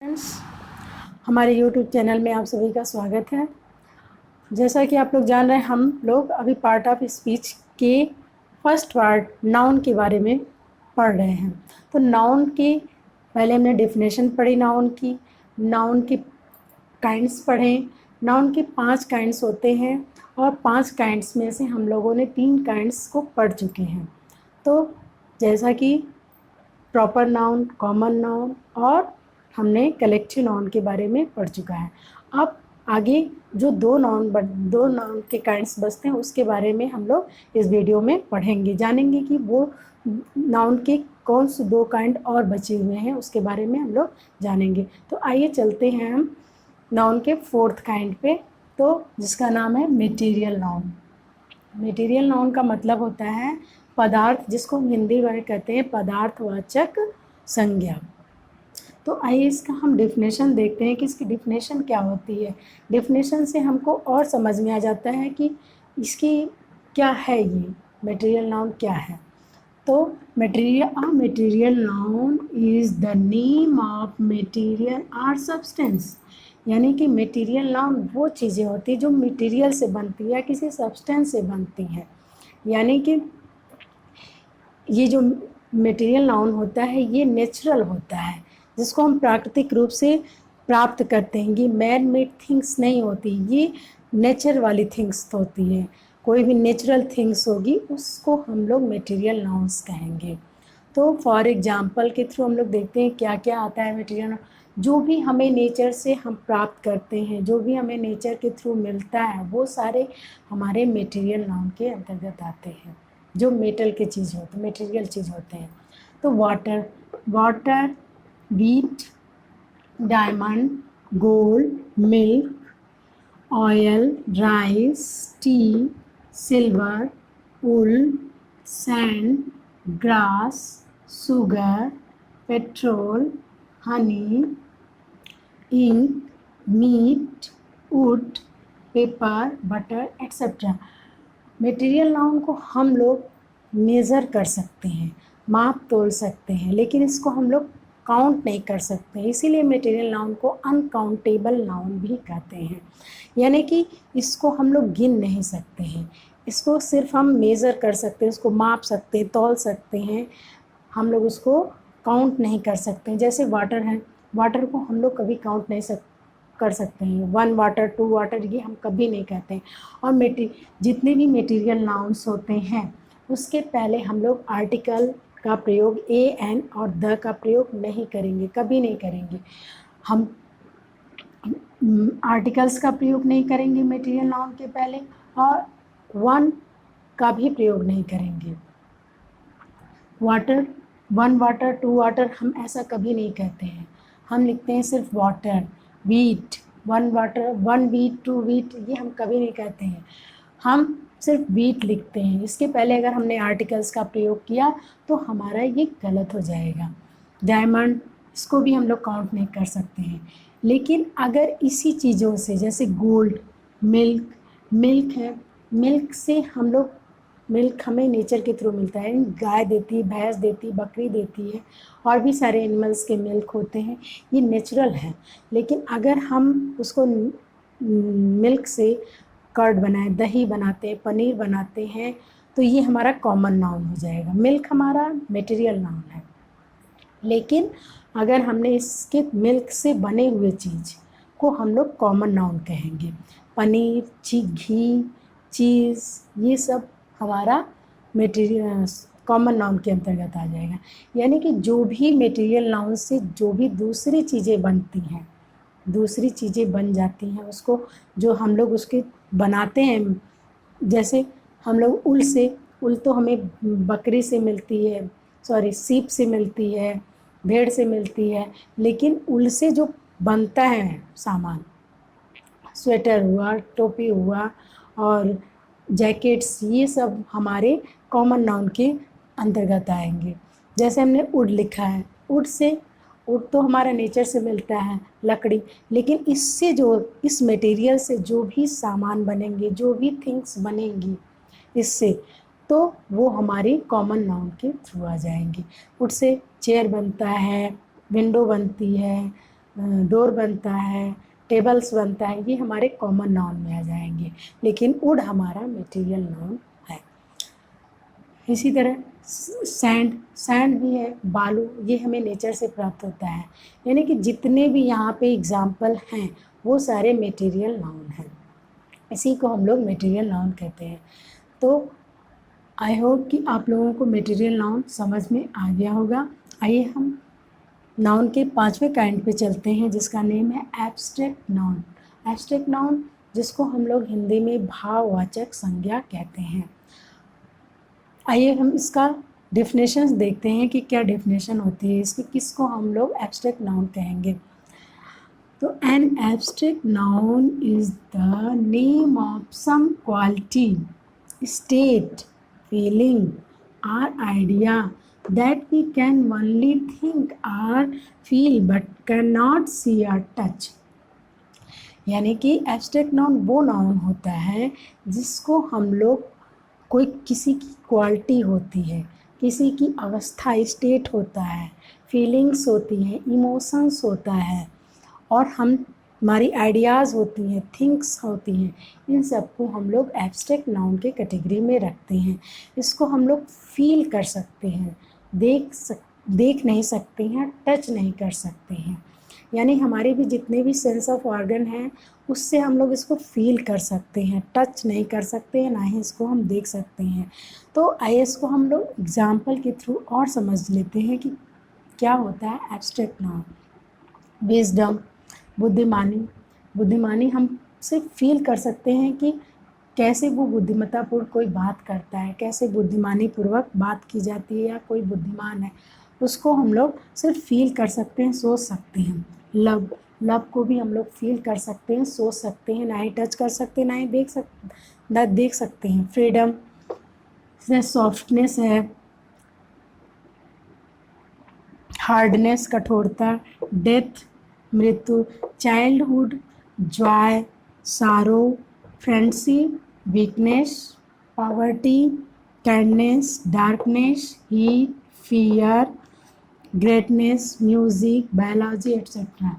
Friends, हमारे YouTube channel में आप सभी का स्वागत है। जैसा कि आप लोग जान रहे हैं, हम लोग अभी पार्ट ऑफ स्पीच के फर्स्ट पार्ट नाउन के बारे में पढ़ रहे हैं। तो नाउन की पहले हमने डेफिनेशन पढ़ी, नाउन की काइंड्स पढ़े। नाउन के 5 काइंड्स होते हैं और 5 काइंड्स में से हम लोगों ने 3 काइंड्स को पढ़ चुके हैं। तो जैसा कि प्रॉपर नाउन, कॉमन नाउन और हमने कलेक्टिव नाउन के बारे में पढ़ चुका है। अब आगे जो दो नाउन के काइंड्स बचते हैं उसके बारे में हम लोग इस वीडियो में पढ़ेंगे, जानेंगे कि वो नाउन के कौन से 2 काइंड और बचे हुए हैं, उसके बारे में हम लोग जानेंगे। तो आइए चलते हैं हम नाउन के 4th काइंड पे, तो जिसका नाम है मटेरियल नाउन। मटेरियल नाउन का मतलब होता है पदार्थ, जिसको हम हिंदी में कहते हैं पदार्थवाचक संज्ञा। तो आइए इसका हम डेफिनेशन देखते हैं कि इसकी डेफिनेशन क्या होती है। डेफिनेशन से हमको और समझ में आ जाता है कि इसकी क्या है, ये मटेरियल नाउन क्या है। तो material noun is the name of material और सब्सटेंस, यानी कि मटेरियल नाउन वो चीज़ें होती हैं जो मटेरियल से बनती है, किसी सब्सटेंस से बनती हैं। यानी कि ये जो मटेरियल नाउन होता है ये नेचुरल होता है, जिसको हम प्राकृतिक रूप से प्राप्त करते हैं। ये मैन मेड थिंग्स नहीं होती, ये नेचर वाली थिंग्स होती है। कोई भी नेचुरल थिंग्स होगी उसको हम लोग मटेरियल नाउन्स कहेंगे। तो फॉर एग्जांपल के थ्रू हम लोग देखते हैं क्या क्या आता है मटेरियल। जो भी हमें नेचर से हम प्राप्त करते हैं, जो भी हमें नेचर के थ्रू मिलता है, वो सारे हमारे मटेरियल नाउन के अंतर्गत आते हैं, जो मेटल के चीज़ होते हैं, मटेरियल चीज़ होते हैं। तो water, wheat, diamond, gold, milk, oil, rice, tea, silver, wool, sand, grass, sugar, petrol, honey, ink, meat, wood, paper, butter, etc. Material noun को हम लोग मेज़र कर सकते हैं, माप तोल सकते हैं, लेकिन इसको हम लोग काउंट नहीं कर सकते। इसीलिए मटेरियल नाउन को अनकाउंटेबल नाउन भी कहते हैं, यानी कि इसको हम लोग गिन नहीं सकते हैं। इसको सिर्फ हम मेज़र कर सकते हैं, उसको माप सकते हैं, तौल सकते हैं, हम लोग उसको काउंट नहीं कर सकते हैं। जैसे वाटर है, वाटर को हम लोग कभी काउंट नहीं कर सकते हैं। 1 वाटर, 2 वाटर, ये हम कभी नहीं कहते हैं। और जितने भी मटेरियल नाउन्स होते हैं उसके पहले हम लोग आर्टिकल का प्रयोग ए, एन और द का प्रयोग नहीं करेंगे, कभी नहीं करेंगे। हम आर्टिकल्स का प्रयोग नहीं करेंगे मटेरियल नाउन के पहले, और वन का भी प्रयोग नहीं करेंगे। वाटर, 1 वाटर, 2 वाटर, हम ऐसा कभी नहीं कहते हैं। हम लिखते हैं सिर्फ water. Wheat, 1 water, 1 wheat, 2 wheat, ये हम कभी नहीं कहते हैं। हम सिर्फ वीट लिखते हैं। इसके पहले अगर हमने आर्टिकल्स का प्रयोग किया तो हमारा ये गलत हो जाएगा। डायमंड, इसको भी हम लोग काउंट नहीं कर सकते हैं। लेकिन अगर इसी चीज़ों से, जैसे गोल्ड, मिल्क है, मिल्क से हम लोग, मिल्क हमें नेचर के थ्रू मिलता है, गाय देती, भैंस देती, बकरी देती है, और भी सारे एनिमल्स के मिल्क होते हैं, ये नेचुरल है। लेकिन अगर हम उसको मिल्क से कर्ड बनाए, दही बनाते हैं, पनीर बनाते हैं, तो ये हमारा कॉमन नाउन हो जाएगा। मिल्क हमारा मटेरियल नाउन है। लेकिन अगर हमने इसके मिल्क से बने हुए चीज़ को हम लोग कॉमन नाउन कहेंगे। पनीर, घी, चीज़, ये सब हमारा मटेरियल कॉमन नाउन के अंतर्गत आ जाएगा। यानी कि जो भी मटेरियल नाउन से जो भी दूसरी चीज़ें बनती हैं, दूसरी चीज़ें बन जाती हैं, उसको जो हम लोग उसके बनाते हैं, जैसे हम लोग उल तो हमें बकरी से मिलती है, सीप से मिलती है, भेड़ से मिलती है। लेकिन उल से जो बनता है सामान, स्वेटर हुआ, टोपी हुआ और जैकेट्स, ये सब हमारे कॉमन नाउन के अंतर्गत आएंगे। जैसे हमने वुड लिखा है, वुड तो हमारा नेचर से मिलता है, लकड़ी। लेकिन इससे जो, इस मटेरियल से जो भी सामान बनेंगे, जो भी थिंग्स बनेंगी इससे, तो वो हमारी कॉमन नाउन के थ्रू आ जाएंगी। वुड से चेयर बनता है, विंडो बनती है, डोर बनता है, टेबल्स बनता है, ये हमारे कॉमन नाउन में आ जाएंगे, लेकिन वुड हमारा मटेरियल नाउन है। इसी तरह सैंड, सैंड भी है, बालू, ये हमें नेचर से प्राप्त होता है। यानी कि जितने भी यहाँ पे एग्जाम्पल हैं वो सारे मटेरियल नाउन हैं, इसी को हम लोग मटेरियल नाउन कहते हैं। तो आई होप कि आप लोगों को मटेरियल नाउन समझ में आ गया होगा। आइए हम नाउन के 5वें काइंड पे चलते हैं, जिसका नेम है एब्स्ट्रैक्ट नाउन। एब्स्ट्रैक्ट नाउन जिसको हम लोग हिंदी में भाववाचक संज्ञा कहते हैं। आइए हम इसका डेफिनेशंस देखते हैं कि क्या डेफिनेशन होती है इसकी, किसको हम लोग एब्स्ट्रैक्ट नाउन कहेंगे। तो an abstract noun is the name of some quality, state, feeling or idea that we can only think or feel but cannot see or touch। यानी कि एब्स्ट्रैक्ट नाउन वो नाउन होता है जिसको हम लोग, कोई किसी की क्वालिटी होती है, किसी की अवस्था, स्टेट होता है, फीलिंग्स होती हैं, इमोशंस होता है, और हमारी आइडियाज़ होती हैं, थिंक्स होती हैं, इन सबको हम लोग एब्स्ट्रैक्ट नाउन के कैटेगरी में रखते हैं। इसको हम लोग फील कर सकते हैं, देख नहीं सकते हैं, टच नहीं कर सकते हैं। यानी हमारे भी जितने भी सेंस ऑफ ऑर्गन हैं उससे हम लोग इसको फील कर सकते हैं, टच नहीं कर सकते हैं, ना ही इसको हम देख सकते हैं। तो आइए इसको हम लोग एग्जाम्पल के थ्रू और समझ लेते हैं कि क्या होता है एब्स्ट्रैक्ट नाउन। विजडम, बुद्धिमानी, बुद्धिमानी हम सिर्फ फील कर सकते हैं कि कैसे वो बुद्धिमत्तापूर्ण कोई बात करता है, कैसे बुद्धिमानी पूर्वक बात की जाती है, या कोई बुद्धिमान है, उसको हम लोग सिर्फ फील कर सकते हैं, सोच सकते हैं। लव, लव को भी हम लोग फील कर सकते हैं, सोच सकते हैं, ना ही टच कर सकते हैं, ना ही देख सकते हैं। फ्रीडम से सॉफ्टनेस है, हार्डनेस कठोरता, डेथ मृत्यु, चाइल्डहुड जॉय, सारो, friendship weakness, poverty kindness, darkness heat, fear, greatness music, biology etcetera.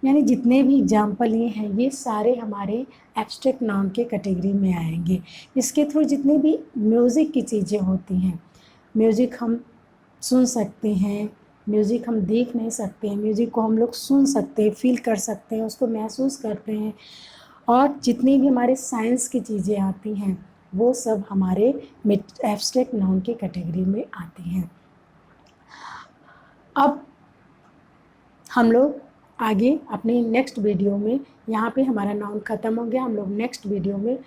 यानी जितने भी एग्जाम्पल ये हैं ये सारे हमारे एब्स्ट्रैक्ट नाउन के कैटेगरी में आएंगे। इसके थ्रू जितनी भी म्यूज़िक की चीज़ें होती हैं, म्यूज़िक हम सुन सकते हैं, म्यूज़िक हम देख नहीं सकते हैं, म्यूज़िक को हम लोग सुन सकते हैं, फील कर सकते हैं, उसको महसूस करते हैं। और जितनी भी हमारे साइंस की चीज़ें आती हैं वो सब हमारे एब्स्ट्रैक्ट नाउन के कैटेगरी में आती हैं। अब हम लोग आगे अपनी नेक्स्ट वीडियो में, यहाँ पे हमारा नाउन ख़त्म हो गया, हम लोग नेक्स्ट वीडियो में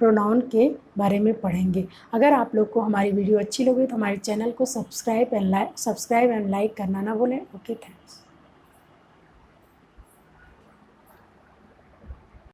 प्रोनाउन के बारे में पढ़ेंगे। अगर आप लोग को हमारी वीडियो अच्छी लगी तो हमारे चैनल को सब्सक्राइब एंड लाइक करना ना भूलें। Okay, thanks.